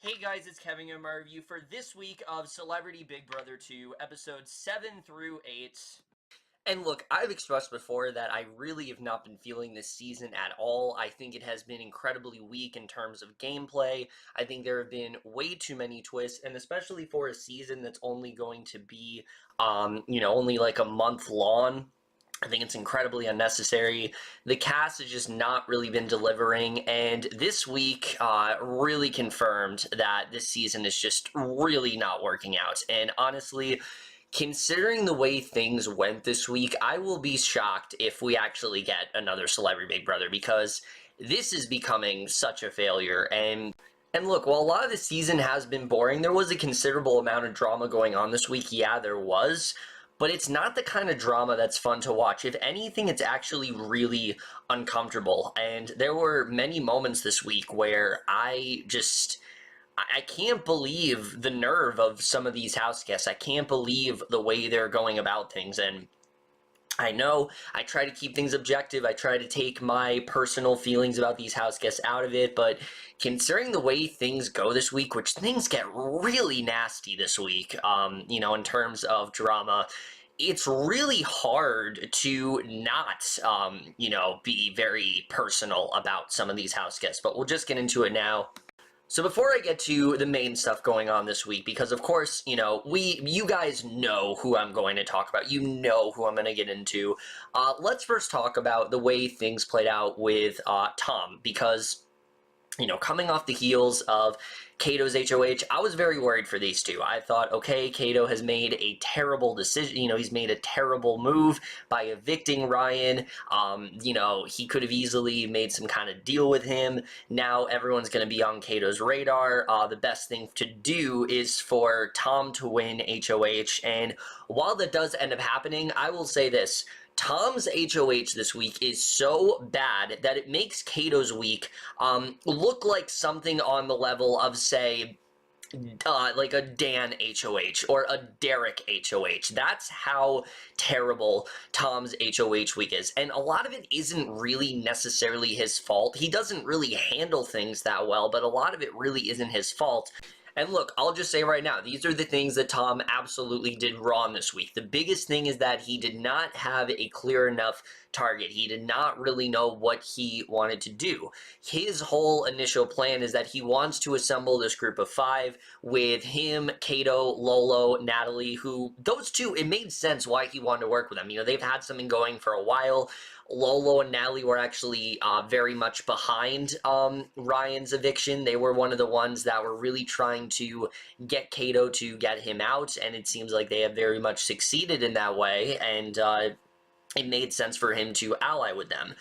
Hey guys, it's Kevin in my review for this week of Celebrity Big Brother 2, episodes 7 through 8. And look, I've expressed before that I really have not been feeling this season at all. I think it has been incredibly weak in terms of gameplay. I think there have been way too many twists, and especially for a season that's only going to be, only like a month long. I think it's incredibly unnecessary. The cast has just not really been delivering, and this week really confirmed that this season is just really not working out. And honestly, considering the way things went this week, I will be shocked if we actually get another Celebrity Big Brother, because this is becoming such a failure. And look, while a lot of the season has been boring, there was a considerable amount of drama going on this week. Yeah, there was. But it's not the kind of drama that's fun to watch. If anything, it's actually really uncomfortable. And there were many moments this week where I can't believe the nerve of some of these house guests. I can't believe the way they're going about things. And I know I try to keep things objective. I try to take my personal feelings about these house guests out of it, but considering the way things go this week, which things get really nasty this week, in terms of drama, it's really hard to not, be very personal about some of these house guests, but we'll just get into it now. So before I get to the main stuff going on this week, because of course, you guys know who I'm going to talk about. You know who I'm going to get into. Let's first talk about the way things played out with Tom, because coming off the heels of Kato's HOH, I was very worried for these two. I thought, okay, Kato has made a terrible decision. He's made a terrible move by evicting Ryan. He could have easily made some kind of deal with him. Now everyone's going to be on Kato's radar. The best thing to do is for Tom to win HOH. And while that does end up happening, I will say this. Tom's HOH this week is so bad that it makes Kato's week look like something on the level of, say, like a Dan HOH or a Derek HOH. That's how terrible Tom's HOH week is. And a lot of it isn't really necessarily his fault. He doesn't really handle things that well, but a lot of it really isn't his fault. And look, I'll just say right now, these are the things that Tom absolutely did wrong this week. The biggest thing is that he did not have a clear enough target. He did not really know what he wanted to do. His whole initial plan is that he wants to assemble this group of 5 with him, Kato, Lolo, Natalie, who, those two, it made sense why he wanted to work with them. They've had something going for a while. Lolo and Natalie were actually very much behind Ryan's eviction. They were one of the ones that were really trying to get Kato to get him out, and it seems like they have very much succeeded in that way, and it made sense for him to ally with them.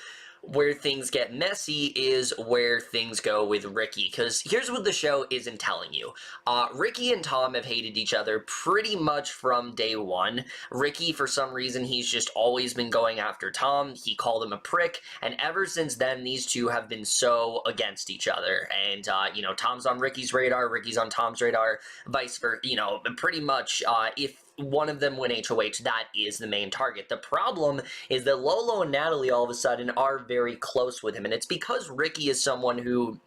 Where things get messy is where things go with Ricky, because here's what the show isn't telling you. Ricky and Tom have hated each other pretty much from day one. Ricky, for some reason, he's just always been going after Tom. He called him a prick, and ever since then, these two have been so against each other. And, Tom's on Ricky's radar, Ricky's on Tom's radar, vice versa. Pretty much, if one of them win HOH, that is the main target. The problem is that Lolo and Natalie all of a sudden are very close with him, and it's because Ricky is someone who,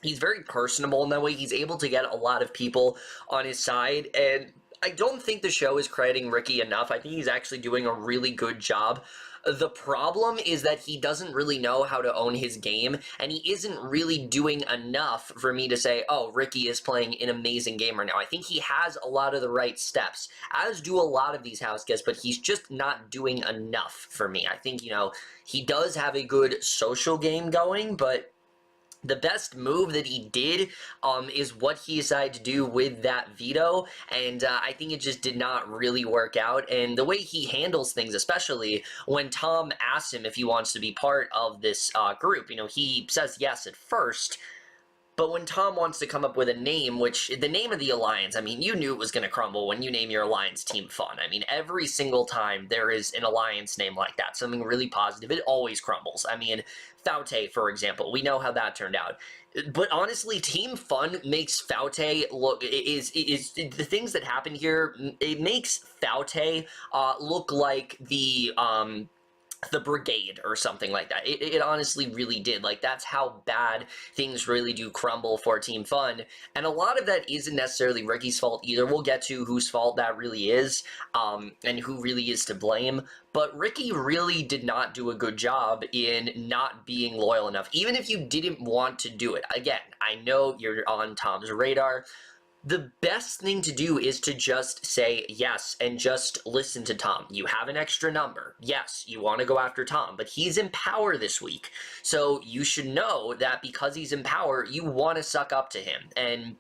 he's very personable in that way. He's able to get a lot of people on his side, and I don't think the show is crediting Ricky enough. I think he's actually doing a really good job. The problem is that he doesn't really know how to own his game, and he isn't really doing enough for me to say, oh, Ricky is playing an amazing game right now. I think he has a lot of the right steps, as do a lot of these house guests, but he's just not doing enough for me. I think, he does have a good social game going, but the best move that he did is what he decided to do with that veto, and I think it just did not really work out. And the way he handles things, especially when Tom asks him if he wants to be part of this group, he says yes at first. But when Tom wants to come up with a name, which, the name of the alliance, you knew it was going to crumble when you name your alliance Team Fun. Every single time there is an alliance name like that, something really positive, it always crumbles. Faute, for example, we know how that turned out. But honestly, Team Fun makes Faute look, is the things that happen here, it makes Faute look like the, the brigade or something like that. It honestly really did. Like, that's how bad things really do crumble for Team Fun. And a lot of that isn't necessarily Ricky's fault either. We'll get to whose fault that really is, and who really is to blame. But Ricky really did not do a good job in not being loyal enough, even if you didn't want to do it. Again, I know you're on Tom's radar. The best thing to do is to just say yes and just listen to Tom. You have an extra number. Yes, you want to go after Tom, but he's in power this week. So you should know that because he's in power, you want to suck up to him. And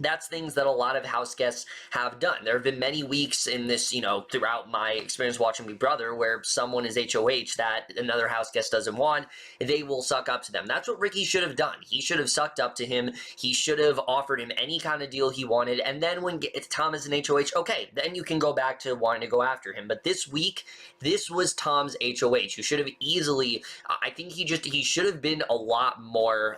that's things that a lot of house guests have done. There have been many weeks in this, throughout my experience watching Big Brother, where someone is HOH that another house guest doesn't want, they will suck up to them. That's what Ricky should have done. He should have sucked up to him. He should have offered him any kind of deal he wanted. And then when Tom is an HOH, okay, then you can go back to wanting to go after him. But this week, this was Tom's HOH. You should have easily, I think he should have been a lot more,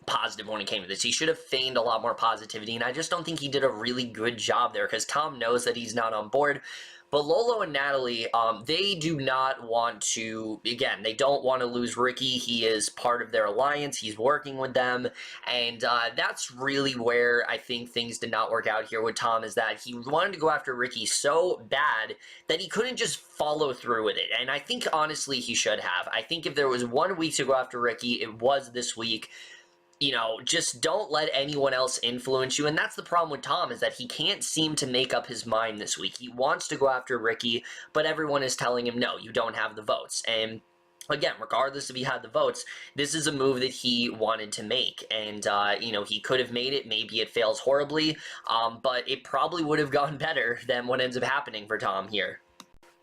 positive when it came to this. He should have feigned a lot more positivity, and I just don't think he did a really good job there because Tom knows that he's not on board. But Lolo and Natalie, they do not want to, again, they don't want to lose Ricky. He is part of their alliance. He's working with them. And that's really where I think things did not work out here with Tom, is that he wanted to go after Ricky so bad that he couldn't just follow through with it. And I think, honestly, he should have. I think if there was 1 week to go after Ricky, it was this week. Just don't let anyone else influence you. And that's the problem with Tom, is that he can't seem to make up his mind this week. He wants to go after Ricky, but everyone is telling him, no, you don't have the votes. And again, regardless if he had the votes, this is a move that he wanted to make. And, he could have made it. Maybe it fails horribly, but it probably would have gone better than what ends up happening for Tom here.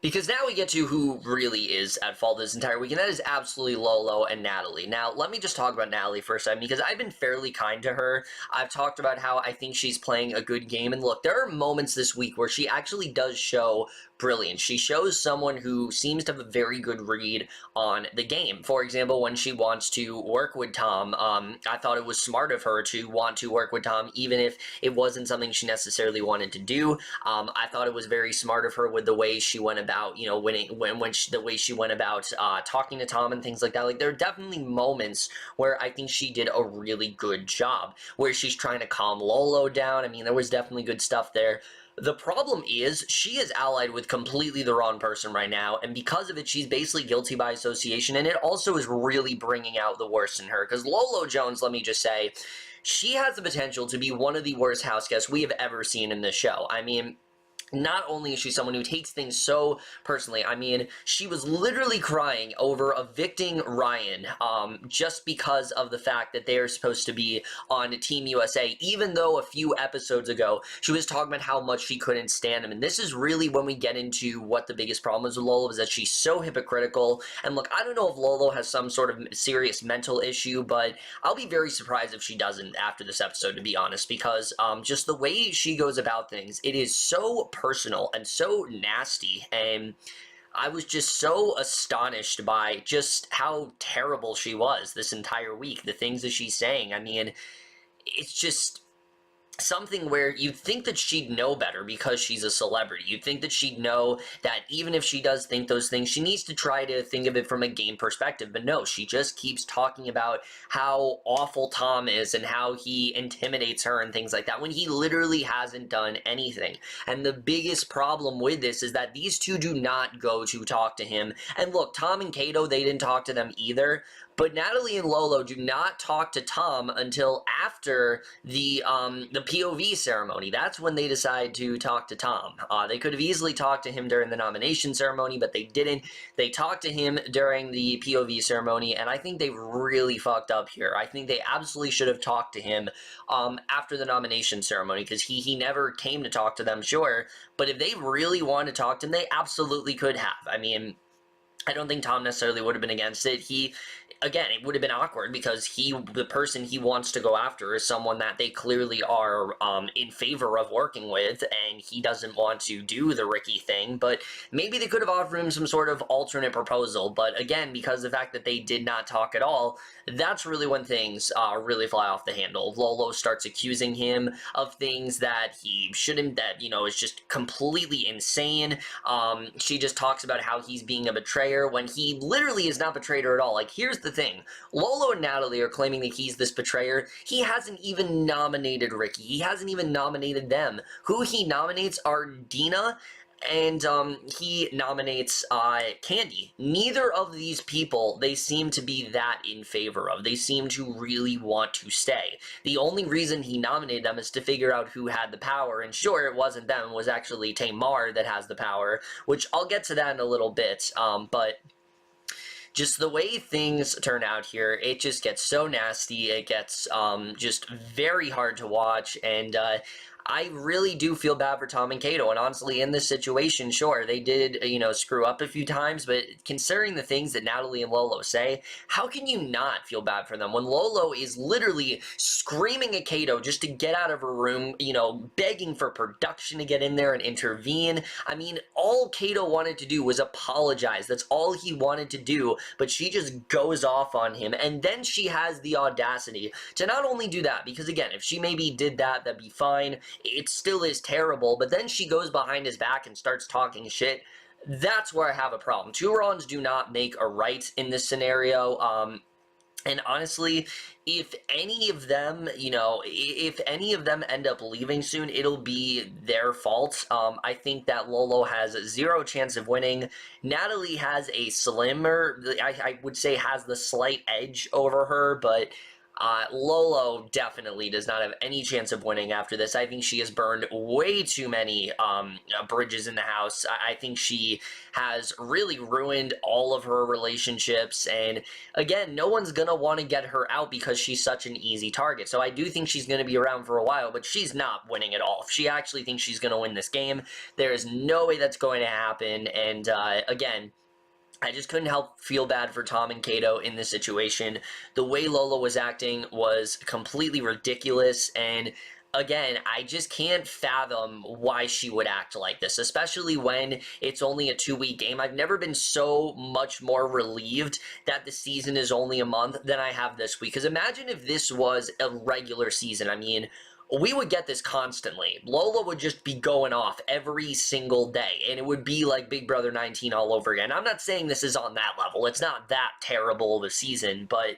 Because now we get to who really is at fault this entire week, and that is absolutely Lolo and Natalie. Now, let me just talk about Natalie for a second, because I've been fairly kind to her. I've talked about how I think she's playing a good game, and look, there are moments this week where she actually does show brilliance. She shows someone who seems to have a very good read on the game. For example, when she wants to work with Tom, I thought it was smart of her to want to work with Tom, even if it wasn't something she necessarily wanted to do. I thought it was very smart of her with the way she went about, the way she went about talking to Tom and things like that. Like, there are definitely moments where I think she did a really good job, where she's trying to calm Lolo down. I mean, there was definitely good stuff there. The problem is, she is allied with completely the wrong person right now, and because of it, she's basically guilty by association, and it also is really bringing out the worst in her, because Lolo Jones, let me just say, she has the potential to be one of the worst house guests we have ever seen in this show. I mean, not only is she someone who takes things so personally, I mean, she was literally crying over evicting Ryan just because of the fact that they are supposed to be on Team USA, even though a few episodes ago she was talking about how much she couldn't stand him. And this is really when we get into what the biggest problem is with Lolo, is that she's so hypocritical. And look, I don't know if Lolo has some sort of serious mental issue, but I'll be very surprised if she doesn't after this episode, to be honest, because just the way she goes about things, it is so personal and so nasty, and I was just so astonished by just how terrible she was this entire week. The things that she's saying, I mean, it's just something where you'd think that she'd know better because she's a celebrity. You'd think that she'd know that even if she does think those things, she needs to try to think of it from a game perspective. But no, she just keeps talking about how awful Tom is and how he intimidates her and things like that, when he literally hasn't done anything. And the biggest problem with this is that these two do not go to talk to him. And look, Tom and Kato, they didn't talk to them either. But Natalie and Lolo do not talk to Tom until after the POV ceremony. That's when they decide to talk to Tom. They could have easily talked to him during the nomination ceremony, but they didn't. They talked to him during the POV ceremony, and I think they really fucked up here. I think they absolutely should have talked to him after the nomination ceremony, because he never came to talk to them, sure. But if they really wanted to talk to him, they absolutely could have. I mean, I don't think Tom necessarily would have been against it. Again, it would have been awkward because the person he wants to go after is someone that they clearly are in favor of working with, and he doesn't want to do the Ricky thing. But maybe they could have offered him some sort of alternate proposal. But again, because of the fact that they did not talk at all, that's really when things really fly off the handle. Lolo starts accusing him of things that he shouldn't, that, is just completely insane. She just talks about how he's being a betrayer. betrayer when he literally is not betrayed her at all. Like, here's the thing. Lolo and Natalie are claiming that he's this betrayer. He hasn't even nominated Ricky. He hasn't even nominated them. Who he nominates are Dina, and he nominates Kandi. Neither of these people, they seem to be that in favor of. They seem to really want to stay. The only reason he nominated them is to figure out who had the power, and sure, it wasn't them. It was actually Tamar that has the power, which I'll get to that in a little bit, but just the way things turn out here, it just gets so nasty. It gets just very hard to watch, and I really do feel bad for Tom and Kato, and honestly, in this situation, sure, they did, screw up a few times, but considering the things that Natalie and Lolo say, how can you not feel bad for them when Lolo is literally screaming at Kato just to get out of her room, begging for production to get in there and intervene? I mean, all Kato wanted to do was apologize. That's all he wanted to do, but she just goes off on him, and then she has the audacity to not only do that, because again, if she maybe did that, that'd be fine. It still is terrible, but then she goes behind his back and starts talking shit. That's where I have a problem. Two wrongs do not make a right in this scenario. And honestly, if any of them, if any of them end up leaving soon, it'll be their fault. I think that Lolo has zero chance of winning. Natalie has a slimmer, I would say has the slight edge over her, but Lolo definitely does not have any chance of winning after this. I think she has burned way too many bridges in the house. I think she has really ruined all of her relationships, and again, no one's going to want to get her out because she's such an easy target. So I do think she's going to be around for a while, but she's not winning at all. If she actually thinks she's going to win this game, there is no way that's going to happen, and again, I just couldn't help feel bad for Tom and Kato in this situation. The way Lolo was acting was completely ridiculous, and again, I just can't fathom why she would act like this, especially when it's only a 2-week game. I've never been so much more relieved that the season is only a month than I have this week. Because imagine if this was a regular season. I mean, we would get this constantly. Lola would just be going off every single day, and it would be like Big Brother 19 all over again. I'm not saying this is on that level. It's not that terrible of a season, but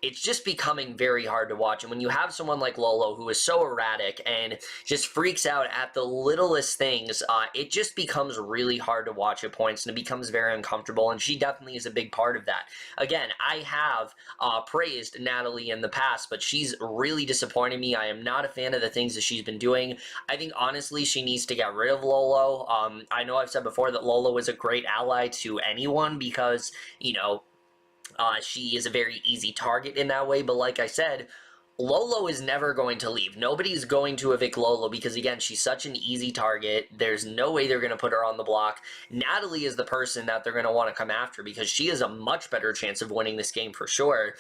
it's just becoming very hard to watch. And when you have someone like Lolo who is so erratic and just freaks out at the littlest things, it just becomes really hard to watch at points, and it becomes very uncomfortable, and she definitely is a big part of that. Again, I have praised Natalie in the past, but she's really disappointed me. I am not a fan of the things that she's been doing. I think, honestly, she needs to get rid of Lolo. I know I've said before that Lolo is a great ally to anyone because, she is a very easy target in that way, but like I said, Lolo is never going to leave. Nobody's going to evict Lolo because, again, she's such an easy target. There's no way they're going to put her on the block. Natalie is the person that they're going to want to come after because she has a much better chance of winning this game for sure.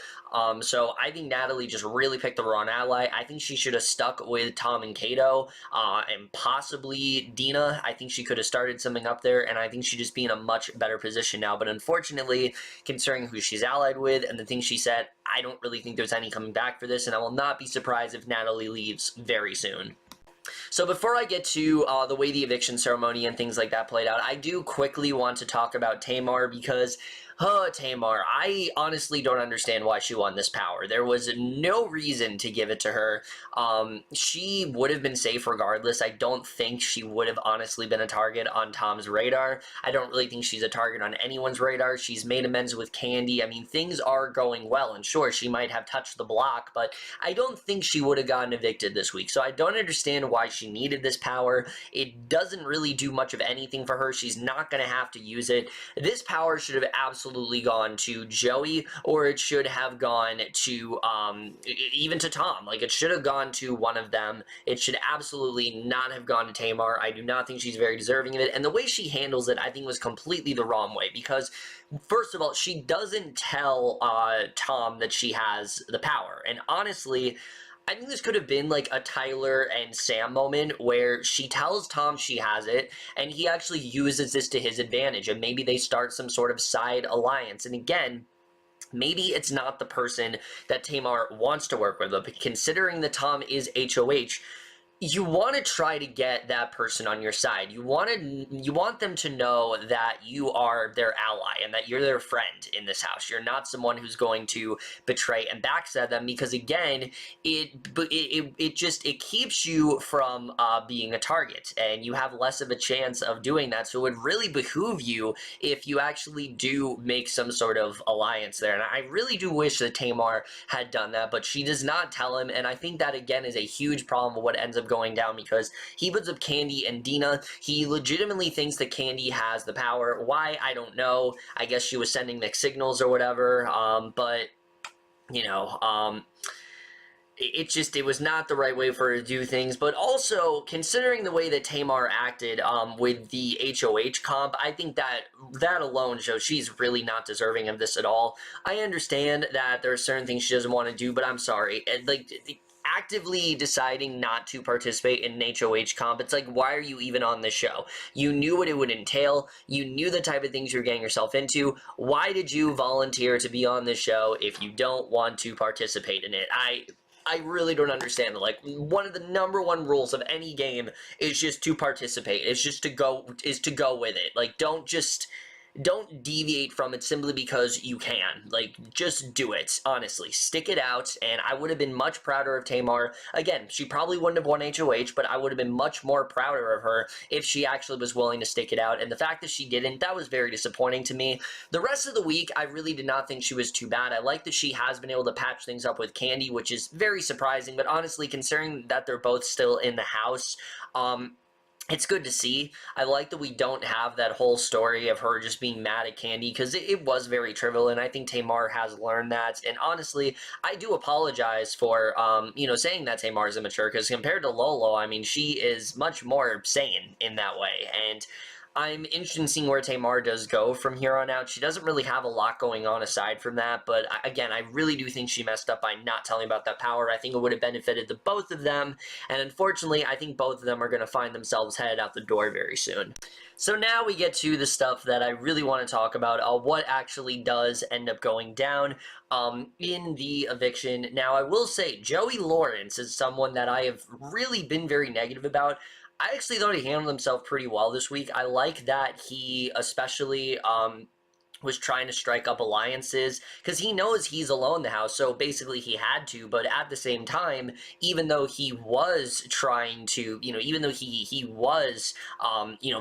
So I think Natalie just really picked the wrong ally. I think she should have stuck with Tom and Kato and possibly Dina. I think she could have started something up there, and I think she'd just be in a much better position now. But unfortunately, considering who she's allied with and the things she said, I don't really think there's any coming back for this, and I will not be surprised if Natalie leaves very soon. So before I get to the way the eviction ceremony and things like that played out, I do quickly want to talk about Tamar because Tamar, I honestly don't understand why she won this power. There was no reason to give it to her. She would have been safe regardless. I don't think she would have honestly been a target on Tom's radar. I don't really think she's a target on anyone's radar. She's made amends with Kandi. I mean, things are going well, and sure, she might have touched the block, but I don't think she would have gotten evicted this week. So I don't understand why she needed this power. It doesn't really do much of anything for her. She's not going to have to use it. This power should have absolutely gone to Joey, or it should have gone to even to Tom. Like, it should have gone to one of them. It should absolutely not have gone to Tamar. I do not think she's very deserving of it, and the way she handles it I think was completely the wrong way, because first of all, she doesn't tell Tom that she has the power, and honestly, I think this could have been like a Tyler and Sam moment where she tells Tom she has it, and he actually uses this to his advantage, and maybe they start some sort of side alliance. And again, maybe it's not the person that Tamar wants to work with, but considering that Tom is HOH, you want to try to get that person on your side. You want them to know that you are their ally and that you're their friend in this house. You're not someone who's going to betray and backstab them, because again, it keeps you from being a target, and you have less of a chance of doing that. So it would really behoove you if you actually do make some sort of alliance there. And I really do wish that Tamar had done that, but she does not tell him, and I think that again is a huge problem of what ends up going down, because he puts up Kandi and Dina. He legitimately thinks that Kandi has the power. Why? I don't know. I guess she was sending mixed signals or whatever, but you know, it was not the right way for her to do things. But also, considering the way that Tamar acted with the HOH comp, I think that alone shows she's really not deserving of this at all. I understand that there are certain things she doesn't want to do, but I'm sorry. Like, actively deciding not to participate in an HOH comp, it's like, why are you even on this show? You knew what it would entail. You knew the type of things you're getting yourself into. Why did you volunteer to be on this show if you don't want to participate in it? I really don't understand. Like, one of the #1 rules of any game is just to participate. It's just to go with it. Like, don't deviate from it simply because you can. Like, just do it, honestly. Stick it out, and I would have been much prouder of Tamar. Again, she probably wouldn't have won HOH, but I would have been much more prouder of her if she actually was willing to stick it out, and the fact that she didn't, that was very disappointing to me. The rest of the week, I really did not think she was too bad. I like that she has been able to patch things up with Kandi, which is very surprising, but honestly, considering that they're both still in the house, it's good to see. I like that we don't have that whole story of her just being mad at Kandi, because it was very trivial, and I think Tamar has learned that. And honestly, I do apologize for, saying that Tamar is immature, because compared to Lolo, I mean, she is much more sane in that way. And I'm interested in seeing where Tamar does go from here on out. She doesn't really have a lot going on aside from that, but again, I really do think she messed up by not telling about that power. I think it would have benefited the both of them, and unfortunately, I think both of them are going to find themselves headed out the door very soon. So now we get to the stuff that I really want to talk about, what actually does end up going down in the eviction. Now, I will say, Joey Lawrence is someone that I have really been very negative about. I actually thought he handled himself pretty well this week. I like that he especially was trying to strike up alliances, because he knows he's alone in the house, so basically he had to. But at the same time, even though he was trying to, even though he was,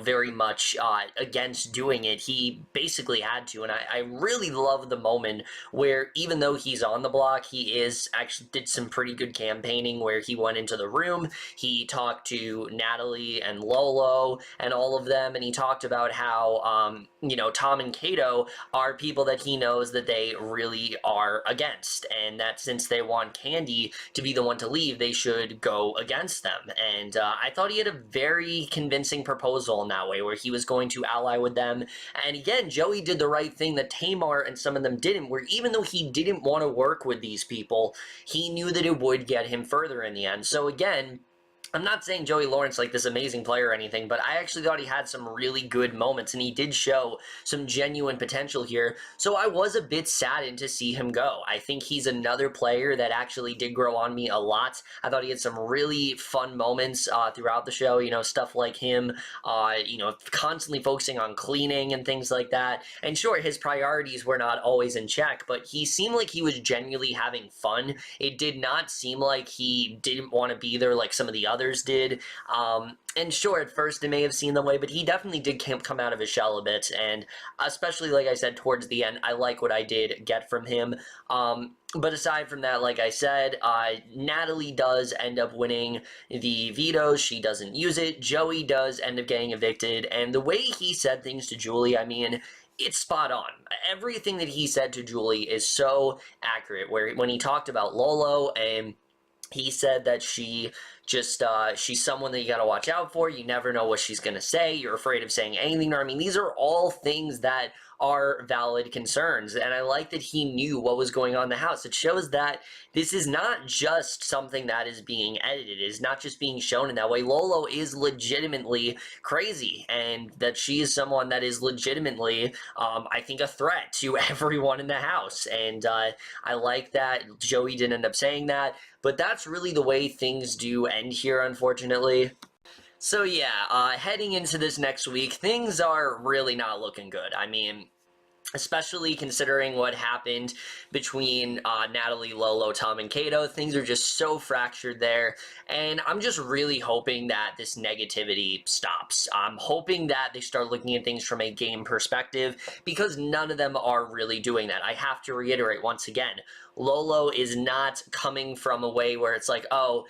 very much against doing it, he basically had to. And I really love the moment where, even though he's on the block, he is actually did some pretty good campaigning, where he went into the room, he talked to Natalie and Lolo and all of them, and he talked about how, Tom and Kato are people that he knows that they really are against, and that since they want Kandi to be the one to leave, they should go against them. And I thought he had a very convincing proposal in that way, where he was going to ally with them. And again, Joey did the right thing that Tamar and some of them didn't, where even though he didn't want to work with these people, he knew that it would get him further in the end. So again, I'm not saying Joey Lawrence like this amazing player or anything, but I actually thought he had some really good moments, and he did show some genuine potential here. So I was a bit saddened to see him go. I think he's another player that actually did grow on me a lot. I thought he had some really fun moments throughout the show, stuff like him, constantly focusing on cleaning and things like that. And sure, his priorities were not always in check, but he seemed like he was genuinely having fun. It did not seem like he didn't want to be there like some of the others did. And sure, at first it may have seemed that way, but he definitely did come out of his shell a bit, and especially, like I said, towards the end, I like what I did get from him. But aside from that, like I said, Natalie does end up winning the veto. She doesn't use it. Joey does end up getting evicted, and the way he said things to Julie, I mean, it's spot on. Everything that he said to Julie is so accurate, where when he talked about Lolo, and he said that she's someone that you gotta watch out for. You never know what she's gonna say. You're afraid of saying anything to her. I mean, these are all things that are valid concerns. And I like that he knew what was going on in the house. It shows that this is not just something that is being edited. It is not just being shown in that way. Lolo is legitimately crazy, and that she is someone that is legitimately, I think, a threat to everyone in the house. And I like that Joey didn't end up saying that, but that's really the way things do end here, unfortunately. So yeah, heading into this next week, things are really not looking good. I mean, especially considering what happened between Natalie, Lolo, Tom, and Kato. Things are just so fractured there, and I'm just really hoping that this negativity stops. I'm hoping that they start looking at things from a game perspective, because none of them are really doing that. I have to reiterate once again, Lolo is not coming from a way where it's like, oh,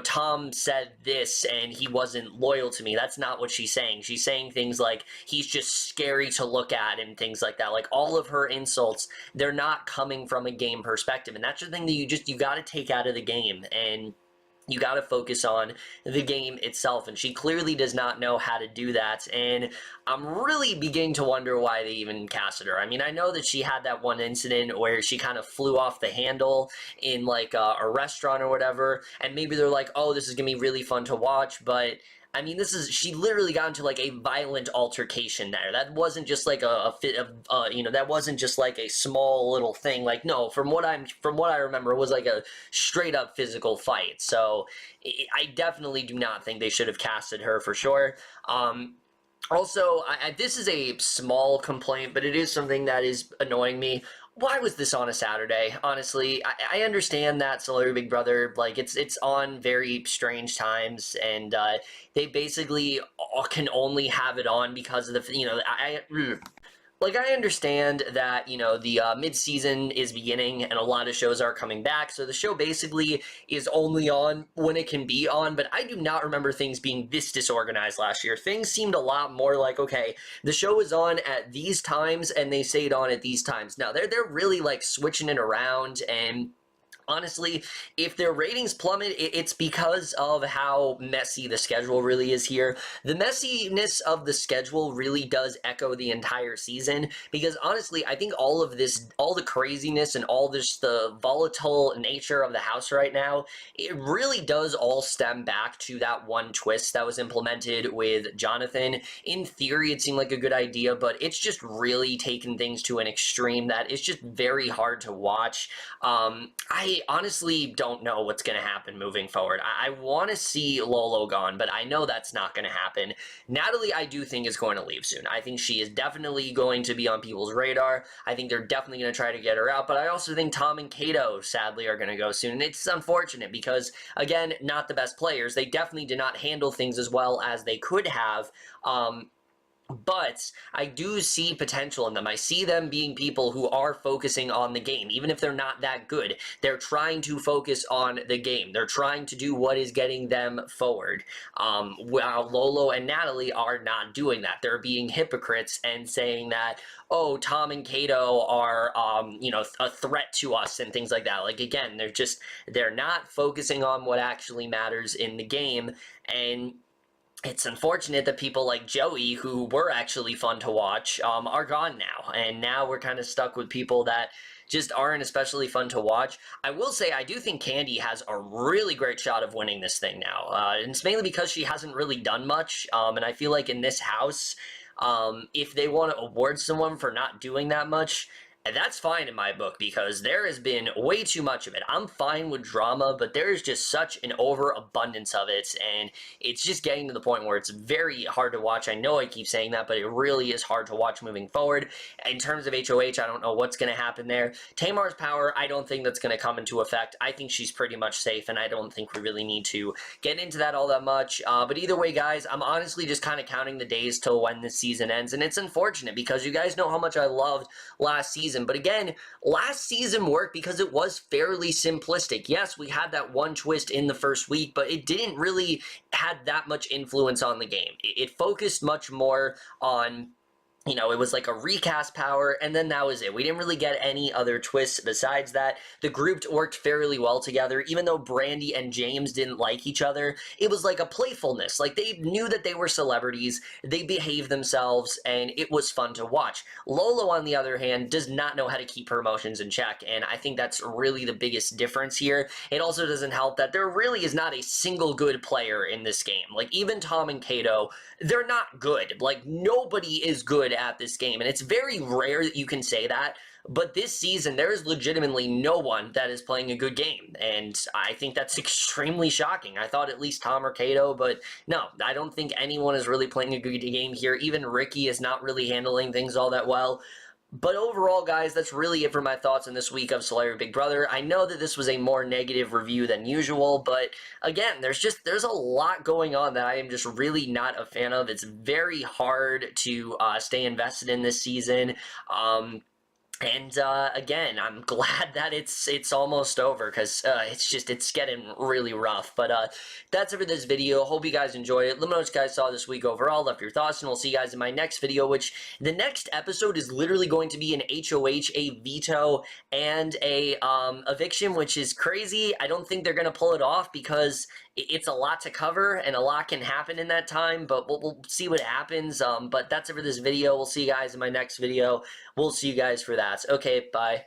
Tom said this and he wasn't loyal to me. That's not what she's saying. She's saying things like, he's just scary to look at and things like that. Like, all of her insults, they're not coming from a game perspective. And that's the thing that you got to take out of the game. And you got to focus on the game itself, and she clearly does not know how to do that, and I'm really beginning to wonder why they even casted her. I mean, I know that she had that one incident where she kind of flew off the handle in, like, a restaurant or whatever, and maybe they're like, oh, this is going to be really fun to watch, but I mean, she literally got into, like, a violent altercation there. That wasn't just, like, that wasn't just, like, a small little thing. Like, no, from what I remember, it was, like, a straight-up physical fight. So, I definitely do not think they should have casted her for sure. Also, this is a small complaint, but it is something that is annoying me. Why was this on a Saturday? Honestly, I understand that Celebrity Big Brother, like, it's on very strange times, and they basically can only have it on because of the, I understand that, the mid-season is beginning and a lot of shows are coming back, so the show basically is only on when it can be on, but I do not remember things being this disorganized last year. Things seemed a lot more like, okay, the show is on at these times and they say it on at these times. Now, they're really, like, switching it around, and honestly, if their ratings plummet, it's because of how messy the schedule really is here. The messiness of the schedule really does echo the entire season, because honestly, I think all of this, all the craziness and all this, the volatile nature of the house right now, it really does all stem back to that one twist that was implemented with Jonathan. In theory, it seemed like a good idea, but it's just really taken things to an extreme that it's just very hard to watch. I honestly don't know what's going to happen moving forward. I want to see Lolo gone, but I know that's not going to happen. Natalie, I do think, is going to leave soon. I think she is definitely going to be on people's radar. I think they're definitely going to try to get her out, but I also think Tom and Kato, sadly, are going to go soon. And it's unfortunate because, again, not the best players. They definitely did not handle things as well as they could have. But I do see potential in them. I see them being people who are focusing on the game. Even if they're not that good, they're trying to focus on the game. They're trying to do what is getting them forward. While Lolo and Natalie are not doing that. They're being hypocrites and saying that, oh, Tom and Kato are, a threat to us and things like that. Like, again, they're not focusing on what actually matters in the game. And it's unfortunate that people like Joey, who were actually fun to watch, are gone now. And now we're kind of stuck with people that just aren't especially fun to watch. I will say, I do think Kandi has a really great shot of winning this thing now. And it's mainly because she hasn't really done much. And I feel like in this house, if they want to award someone for not doing that much, and that's fine in my book, because there has been way too much of it. I'm fine with drama, but there's just such an overabundance of it, and it's just getting to the point where it's very hard to watch. I know I keep saying that, but it really is hard to watch moving forward. In terms of HOH, I don't know what's going to happen there. Tamar's power, I don't think that's going to come into effect. I think she's pretty much safe, and I don't think we really need to get into that all that much. But either way, guys, I'm honestly just kind of counting the days till when this season ends, and it's unfortunate because you guys know how much I loved last season. But again, last season worked because it was fairly simplistic. Yes, we had that one twist in the first week, but it didn't really have that much influence on the game. It focused much more on you know, it was like a recast power, and then that was it. We didn't really get any other twists besides that. The group worked fairly well together, even though Brandy and James didn't like each other. It was like a playfulness. Like, they knew that they were celebrities, they behaved themselves, and it was fun to watch. Lolo, on the other hand, does not know how to keep her emotions in check, and I think that's really the biggest difference here. It also doesn't help that there really is not a single good player in this game. Like, even Tom and Kato, they're not good. Like, nobody is good at this game, and it's very rare that you can say that, but this season there is legitimately no one that is playing a good game, and I think that's extremely shocking. I thought at least Tom or Kato, but no, I don't think anyone is really playing a good game here. Even Ricky is not really handling things all that well. But overall, guys, that's really it for my thoughts on this week of Celebrity Big Brother. I know that this was a more negative review than usual, but again, there's a lot going on that I am just really not a fan of. It's very hard to stay invested in this season. And again, I'm glad that it's almost over, because it's getting really rough. But that's it for this video. Hope you guys enjoyed it. Let me know what you guys saw this week overall. Left your thoughts, and we'll see you guys in my next video, which the next episode is literally going to be an HOH, a veto, and a eviction, which is crazy. I don't think they're going to pull it off because it's a lot to cover, and a lot can happen in that time, but we'll see what happens. But that's it for this video. We'll see you guys in my next video. We'll see you guys for that. Okay, bye.